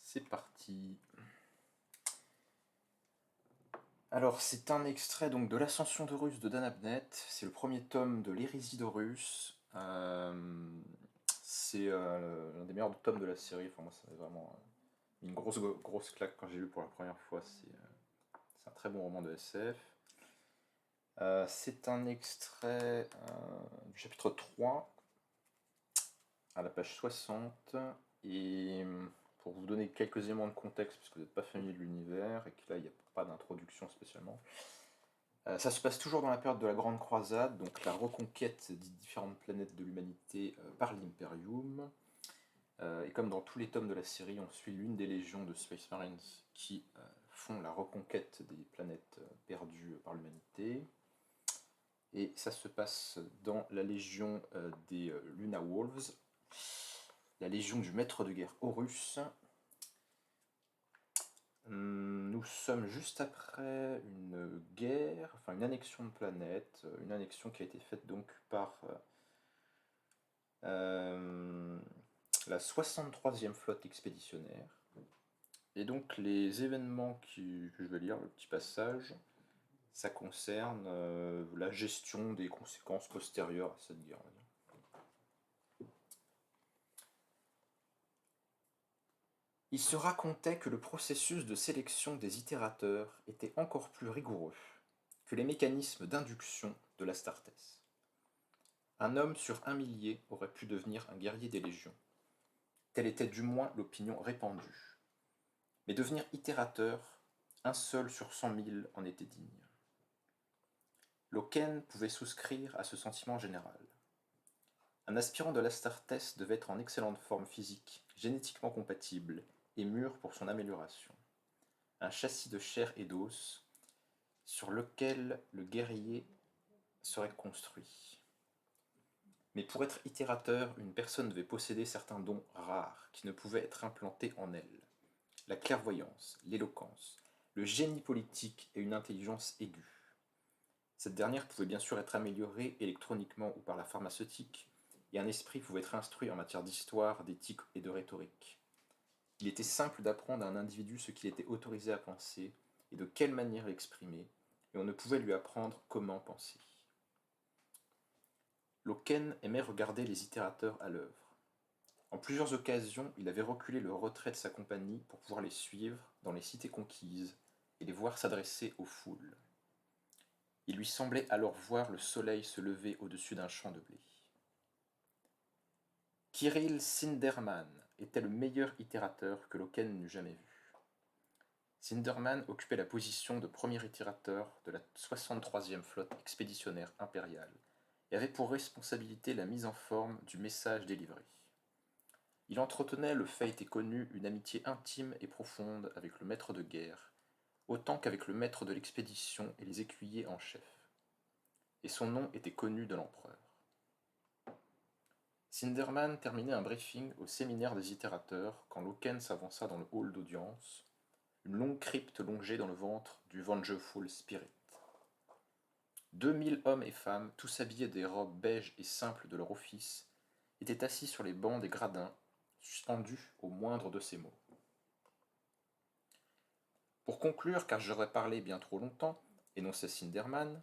C'est parti. Alors, c'est un extrait donc de l'Ascension d'Horus de Dan Abnett. C'est le premier tome de l'Hérésie d'Horus. C'est l'un des meilleurs tomes de la série. Enfin, moi, ça m'a vraiment mis une grosse claque quand j'ai lu pour la première fois. C'est un très bon roman de SF. C'est un extrait du chapitre 3 à la page 60. Et pour vous donner quelques éléments de contexte, puisque vous n'êtes pas familier de l'univers, et que là, il n'y a pas d'introduction spécialement. Ça se passe toujours dans la période de la Grande Croisade, donc la reconquête des différentes planètes de l'humanité par l'Imperium. Et comme dans tous les tomes de la série, on suit l'une des légions de Space Marines qui font la reconquête des planètes perdues par l'humanité. Et ça se passe dans la légion des Luna Wolves, la légion du maître de guerre Horus. Nous sommes juste après une guerre, enfin une annexion de planète, une annexion qui a été faite donc par la 63e flotte expéditionnaire. Et donc les événements que je vais lire, le petit passage, ça concerne la gestion des conséquences postérieures à cette guerre. Il se racontait que le processus de sélection des itérateurs était encore plus rigoureux que les mécanismes d'induction de l'Astartés. Un homme sur 1 millier aurait pu devenir un guerrier des légions. Telle était du moins l'opinion répandue. Mais devenir itérateur, un seul sur 100 000 en était digne. Loken pouvait souscrire à ce sentiment général. Un aspirant de l'Astartés devait être en excellente forme physique, génétiquement compatible et mûr pour son amélioration. Un châssis de chair et d'os sur lequel le guerrier serait construit. Mais pour être itérateur, une personne devait posséder certains dons rares qui ne pouvaient être implantés en elle. La clairvoyance, l'éloquence, le génie politique et une intelligence aiguë. Cette dernière pouvait bien sûr être améliorée électroniquement ou par la pharmaceutique, et un esprit pouvait être instruit en matière d'histoire, d'éthique et de rhétorique. Il était simple d'apprendre à un individu ce qu'il était autorisé à penser et de quelle manière l'exprimer, et on ne pouvait lui apprendre comment penser. Loken aimait regarder les itérateurs à l'œuvre. En plusieurs occasions, il avait reculé le retrait de sa compagnie pour pouvoir les suivre dans les cités conquises et les voir s'adresser aux foules. Il lui semblait alors voir le soleil se lever au-dessus d'un champ de blé. Kirill Sinderman était le meilleur itérateur que Loken n'eût jamais vu. Sinderman occupait la position de premier itérateur de la 63e flotte expéditionnaire impériale et avait pour responsabilité la mise en forme du message délivré. Il entretenait, le fait était connu, une amitié intime et profonde avec le maître de guerre, autant qu'avec le maître de l'expédition et les écuyers en chef. Et son nom était connu de l'empereur. Sinderman terminait un briefing au séminaire des itérateurs quand Loken s'avança dans le hall d'audience, une longue crypte longée dans le ventre du Vengeful Spirit. 2000 hommes et femmes, tous habillés des robes beiges et simples de leur office, étaient assis sur les bancs des gradins, suspendus au moindre de ces mots. Pour conclure, car j'aurais parlé bien trop longtemps, énonçait Sinderman,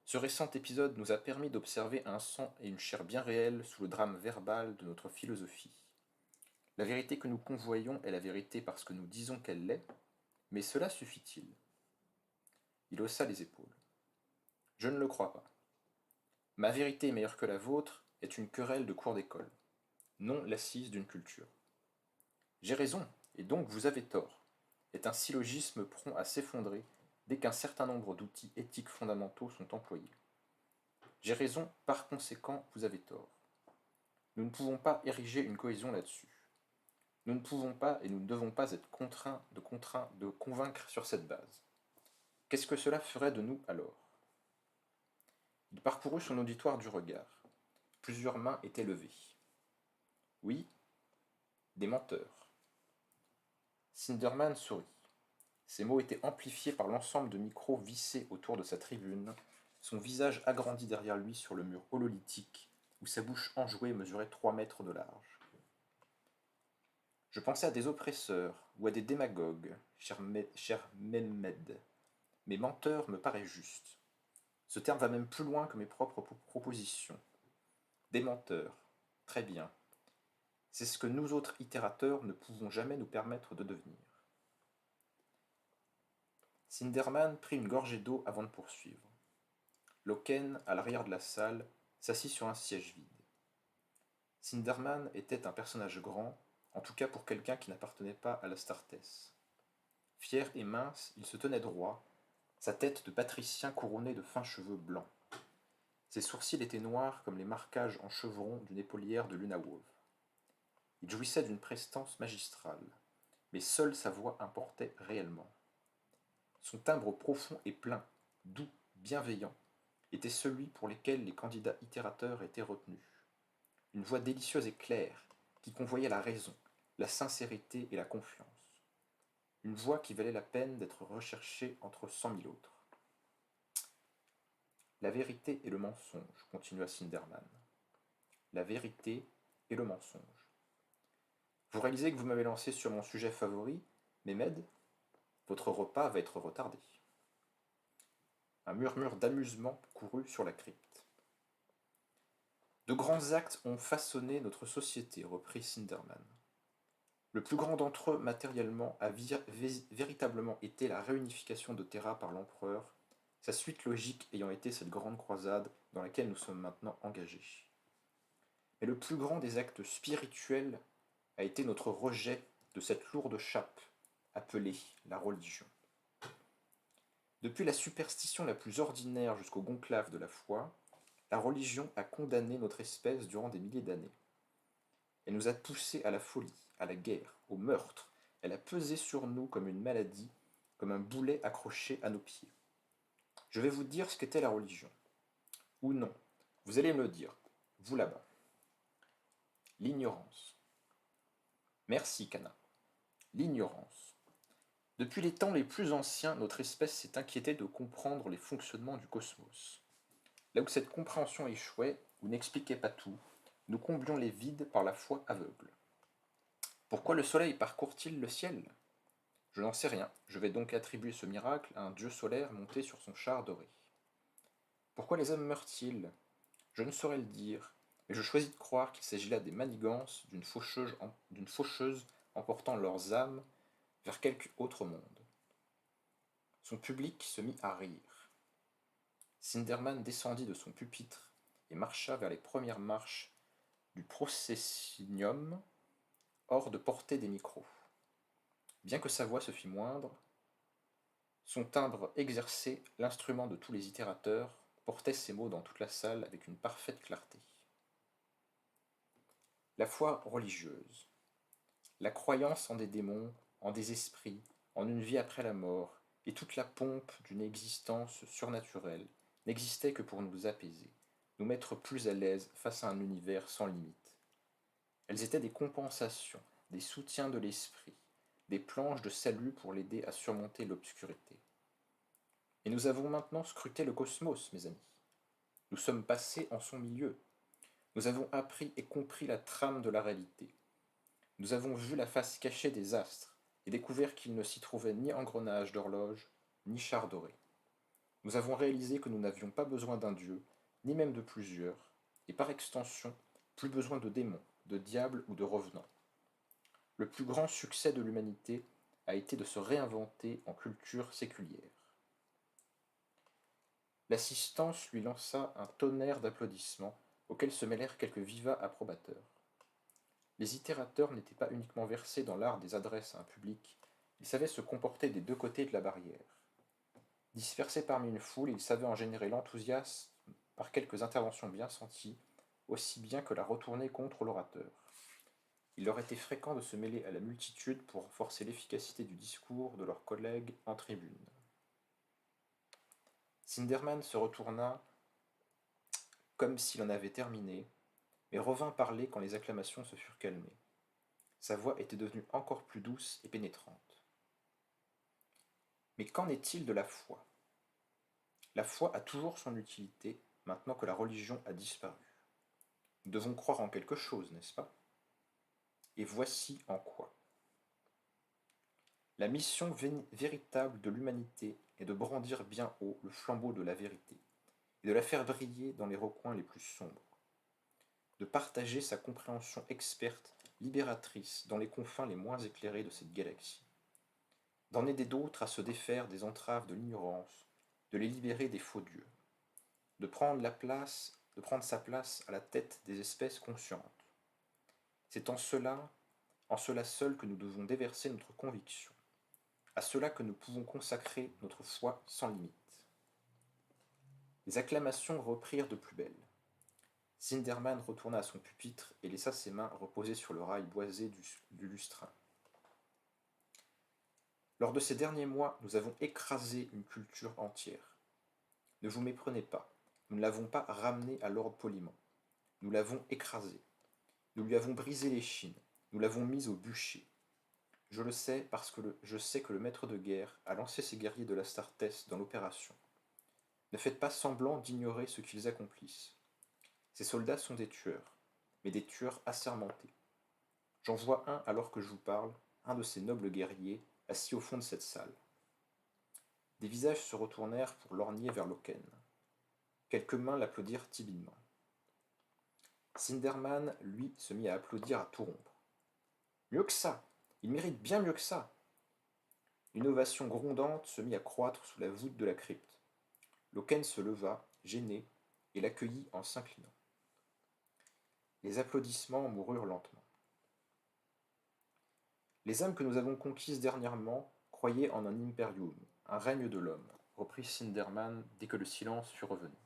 ce récent épisode nous a permis d'observer un sang et une chair bien réels sous le drame verbal de notre philosophie. La vérité que nous convoyons est la vérité parce que nous disons qu'elle l'est, mais cela suffit-il? Il haussa les épaules. Je ne le crois pas. Ma vérité est meilleure que la vôtre est une querelle de cour d'école, non l'assise d'une culture. J'ai raison, et donc vous avez tort, est un syllogisme prompt à s'effondrer dès qu'un certain nombre d'outils éthiques fondamentaux sont employés. J'ai raison, par conséquent, vous avez tort. Nous ne pouvons pas ériger une cohésion là-dessus. Nous ne pouvons pas et nous ne devons pas être contraints de convaincre sur cette base. Qu'est-ce que cela ferait de nous alors? Il parcourut son auditoire du regard. Plusieurs mains étaient levées. Oui, des menteurs. Sinderman sourit. Ces mots étaient amplifiés par l'ensemble de micros vissés autour de sa tribune, son visage agrandi derrière lui sur le mur hololithique, où sa bouche enjouée mesurait 3 mètres de large. Je pensais à des oppresseurs ou à des démagogues, cher Mehmed. Mais menteur me paraît juste. Ce terme va même plus loin que mes propres propositions. Des menteurs. Très bien. C'est ce que nous autres itérateurs ne pouvons jamais nous permettre de devenir. Sinderman prit une gorgée d'eau avant de poursuivre. Loken, à l'arrière de la salle, s'assit sur un siège vide. Sinderman était un personnage grand, en tout cas pour quelqu'un qui n'appartenait pas à l'Astartès. Fier et mince, il se tenait droit, sa tête de patricien couronnée de fins cheveux blancs. Ses sourcils étaient noirs comme les marquages en chevron d'une épaulière de Lunawov. Il jouissait d'une prestance magistrale, mais seule sa voix importait réellement. Son timbre profond et plein, doux, bienveillant, était celui pour lequel les candidats itérateurs étaient retenus. Une voix délicieuse et claire, qui convoyait la raison, la sincérité et la confiance. Une voix qui valait la peine d'être recherchée entre 100 000 autres. La vérité et le mensonge, continua Sinderman. La vérité et le mensonge. Vous réalisez que vous m'avez lancé sur mon sujet favori, Mehmed? Votre repas va être retardé. Un murmure d'amusement courut sur la crypte. De grands actes ont façonné notre société, reprit Sinderman. Le plus grand d'entre eux, matériellement, a véritablement été la réunification de Terra par l'empereur, sa suite logique ayant été cette grande croisade dans laquelle nous sommes maintenant engagés. Mais le plus grand des actes spirituels a été notre rejet de cette lourde chape appelée la religion. Depuis la superstition la plus ordinaire jusqu'au conclave de la foi, la religion a condamné notre espèce durant des milliers d'années. Elle nous a poussés à la folie, à la guerre, au meurtre. Elle a pesé sur nous comme une maladie, comme un boulet accroché à nos pieds. Je vais vous dire ce qu'était la religion. Ou non, vous allez me le dire, vous là-bas. L'ignorance. Merci, Cana. L'ignorance. Depuis les temps les plus anciens, notre espèce s'est inquiétée de comprendre les fonctionnements du cosmos. Là où cette compréhension échouait, ou n'expliquait pas tout, nous comblions les vides par la foi aveugle. Pourquoi le soleil parcourt-il le ciel? Je n'en sais rien, je vais donc attribuer ce miracle à un dieu solaire monté sur son char doré. Pourquoi les hommes meurent-ils? Je ne saurais le dire, mais je choisis de croire qu'il s'agit là des manigances d'une faucheuse emportant leurs âmes vers quelque autre monde. Son public se mit à rire. Sinderman descendit de son pupitre et marcha vers les premières marches du processionium, hors de portée des micros. Bien que sa voix se fît moindre, son timbre exercé, l'instrument de tous les itérateurs, portait ces mots dans toute la salle avec une parfaite clarté. La foi religieuse. La croyance en des démons, en des esprits, en une vie après la mort, et toute la pompe d'une existence surnaturelle n'existait que pour nous apaiser, nous mettre plus à l'aise face à un univers sans limite. Elles étaient des compensations, des soutiens de l'esprit, des planches de salut pour l'aider à surmonter l'obscurité. Et nous avons maintenant scruté le cosmos, mes amis. Nous sommes passés en son milieu. Nous avons appris et compris la trame de la réalité. Nous avons vu la face cachée des astres et découvert qu'il ne s'y trouvait ni engrenage d'horloge, ni char doré. Nous avons réalisé que nous n'avions pas besoin d'un dieu, ni même de plusieurs, et par extension, plus besoin de démons, de diables ou de revenants. Le plus grand succès de l'humanité a été de se réinventer en culture séculière. L'assistance lui lança un tonnerre d'applaudissements, auxquels se mêlèrent quelques vivats approbateurs. Les itérateurs n'étaient pas uniquement versés dans l'art des adresses à un public, ils savaient se comporter des deux côtés de la barrière. Dispersés parmi une foule, ils savaient en générer l'enthousiasme par quelques interventions bien senties, aussi bien que la retourner contre l'orateur. Il leur était fréquent de se mêler à la multitude pour renforcer l'efficacité du discours de leurs collègues en tribune. Sinderman se retourna comme s'il en avait terminé, mais revint parler quand les acclamations se furent calmées. Sa voix était devenue encore plus douce et pénétrante. Mais qu'en est-il de la foi? La foi a toujours son utilité, maintenant que la religion a disparu. Nous devons croire en quelque chose, n'est-ce pas? Et voici en quoi. La mission véritable de l'humanité est de brandir bien haut le flambeau de la vérité, et de la faire briller dans les recoins les plus sombres, de partager sa compréhension experte, libératrice dans les confins les moins éclairés de cette galaxie, d'en aider d'autres à se défaire des entraves de l'ignorance, de les libérer des faux dieux, de prendre sa place à la tête des espèces conscientes. C'est en cela seul que nous devons déverser notre conviction, à cela que nous pouvons consacrer notre foi sans limite. Les acclamations reprirent de plus belle. Sinderman retourna à son pupitre et laissa ses mains reposer sur le rail boisé du lustrin. Lors de ces derniers mois, nous avons écrasé une culture entière. Ne vous méprenez pas, nous ne l'avons pas ramenée à l'ordre poliment. Nous l'avons écrasée. Nous lui avons brisé les chines. Nous l'avons mise au bûcher. Je le sais parce que je sais que le maître de guerre a lancé ses guerriers de l'Astartés dans l'opération. Ne faites pas semblant d'ignorer ce qu'ils accomplissent. Ces soldats sont des tueurs, mais des tueurs assermentés. J'en vois un alors que je vous parle, un de ces nobles guerriers, assis au fond de cette salle. Des visages se retournèrent pour lorgner vers Loken. Quelques mains l'applaudirent timidement. Sinderman, lui, se mit à applaudir à tout rompre. Mieux que ça, il mérite bien mieux que ça. Une ovation grondante se mit à croître sous la voûte de la crypte. Loken se leva, gêné, et l'accueillit en s'inclinant. Les applaudissements moururent lentement. Les âmes que nous avons conquises dernièrement croyaient en un imperium, un règne de l'homme, reprit Sinderman dès que le silence fut revenu.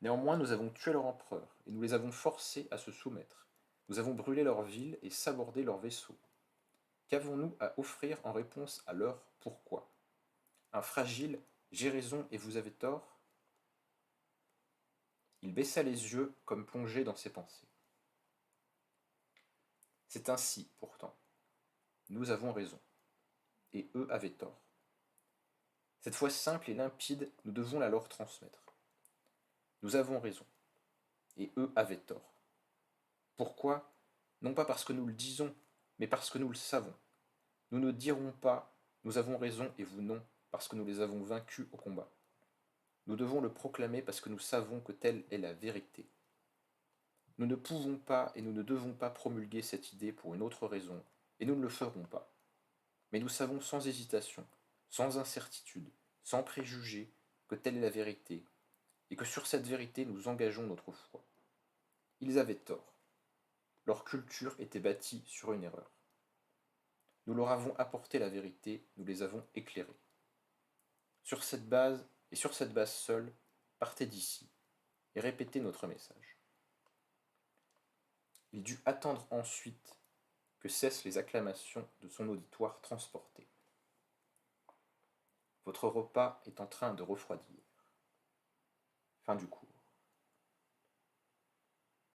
Néanmoins, nous avons tué leur empereur, et nous les avons forcés à se soumettre. Nous avons brûlé leurs villes et sabordé leurs vaisseaux. Qu'avons-nous à offrir en réponse à leur pourquoi? Un fragile j'ai raison et vous avez tort? Il baissa les yeux comme plongé dans ses pensées. C'est ainsi, pourtant. Nous avons raison, et eux avaient tort. Cette fois simple et limpide, nous devons la leur transmettre. Nous avons raison, et eux avaient tort. Pourquoi? Non pas parce que nous le disons, mais parce que nous le savons. Nous ne dirons pas nous avons raison et vous non, parce que nous les avons vaincus au combat. Nous devons le proclamer parce que nous savons que telle est la vérité. Nous ne pouvons pas et nous ne devons pas promulguer cette idée pour une autre raison, et nous ne le ferons pas. Mais nous savons sans hésitation, sans incertitude, sans préjugés, que telle est la vérité, et que sur cette vérité nous engageons notre foi. Ils avaient tort. Leur culture était bâtie sur une erreur. Nous leur avons apporté la vérité, nous les avons éclairés. Sur cette base, et sur cette base seule, partez d'ici, et répétez notre message. Il dut attendre ensuite que cessent les acclamations de son auditoire transporté. Votre repas est en train de refroidir. Fin du cours.